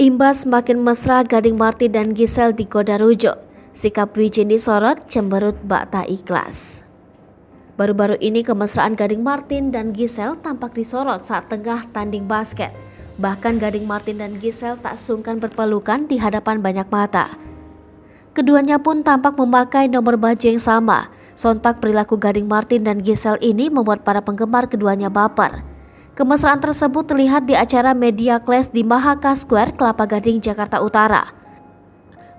Imbas makin mesra Gading Martin dan Giselle digoda rujuk. Sikap Wijin disorot, cemberut bak tak ikhlas. Baru-baru ini kemesraan Gading Martin dan Giselle tampak disorot saat tengah tanding basket. Bahkan Gading Martin dan Giselle tak sungkan berpelukan di hadapan banyak mata. Keduanya pun tampak memakai nomor baju yang sama. Sontak perilaku Gading Martin dan Giselle ini membuat para penggemar keduanya baper. Kemesraan tersebut terlihat di acara Media Clash di Mahaka Square, Kelapa Gading, Jakarta Utara.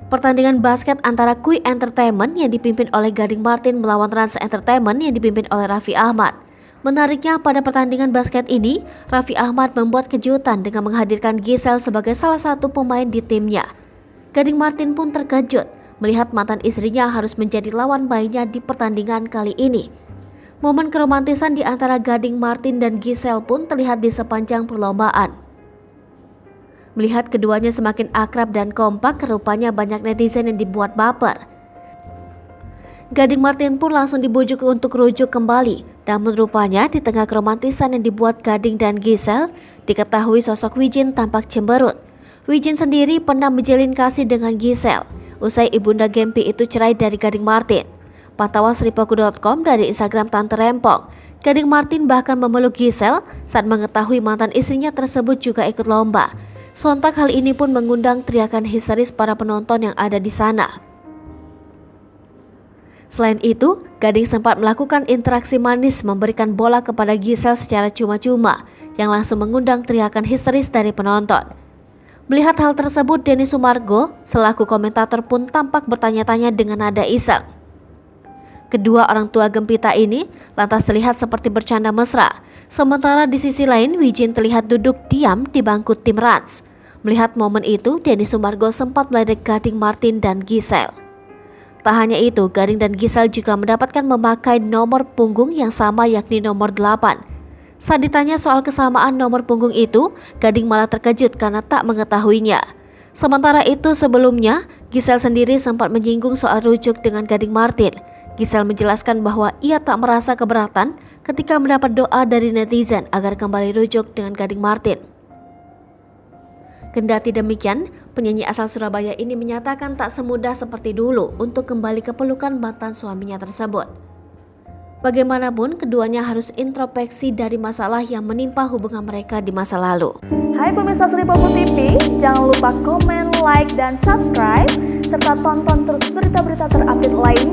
Pertandingan basket antara Kui Entertainment yang dipimpin oleh Gading Martin melawan Trans Entertainment yang dipimpin oleh Raffi Ahmad. Menariknya pada pertandingan basket ini, Raffi Ahmad membuat kejutan dengan menghadirkan Giselle sebagai salah satu pemain di timnya. Gading Martin pun terkejut melihat mantan istrinya harus menjadi lawan mainnya di pertandingan kali ini. Momen keromantisan di antara Gading Martin dan Giselle pun terlihat di sepanjang perlombaan. Melihat keduanya semakin akrab dan kompak, rupanya banyak netizen yang dibuat baper. Gading Martin pun langsung dibujuk untuk rujuk kembali. Namun rupanya di tengah keromantisan yang dibuat Gading dan Giselle, diketahui sosok Wijin tampak cemberut. Wijin sendiri pernah menjalin kasih dengan Giselle usai ibunda Gempi itu cerai dari Gading Martin. Pantauan Sripaku.com dari Instagram Tante Rempong, Gading Martin bahkan memeluk Giselle saat mengetahui mantan istrinya tersebut juga ikut lomba. Sontak hal ini pun mengundang teriakan histeris para penonton yang ada di sana. Selain itu, Gading sempat melakukan interaksi manis memberikan bola kepada Giselle secara cuma-cuma yang langsung mengundang teriakan histeris dari penonton. Melihat hal tersebut, Denny Sumargo selaku komentator pun tampak bertanya-tanya dengan nada iseng. Kedua orang tua gempita ini lantas terlihat seperti bercanda mesra. Sementara di sisi lain, Wijin terlihat duduk diam di bangku tim Rans. Melihat momen itu, Denny Sumargo sempat meledek Gading Martin dan Giselle. Tak hanya itu, Gading dan Giselle juga mendapatkan memakai nomor punggung yang sama, yakni nomor 8. Saat ditanya soal kesamaan nomor punggung itu, Gading malah terkejut karena tak mengetahuinya. Sementara itu sebelumnya, Giselle sendiri sempat menyinggung soal rujuk dengan Gading Martin. Giselle menjelaskan bahwa ia tak merasa keberatan ketika mendapat doa dari netizen agar kembali rujuk dengan Gading Martin. Kendati demikian, penyanyi asal Surabaya ini menyatakan tak semudah seperti dulu untuk kembali ke pelukan mantan suaminya tersebut. Bagaimanapun, keduanya harus introspeksi dari masalah yang menimpa hubungan mereka di masa lalu. Hai pemirsa Sripaku TV, jangan lupa komen, like, dan subscribe, serta tonton terus berita-berita terupdate lainnya.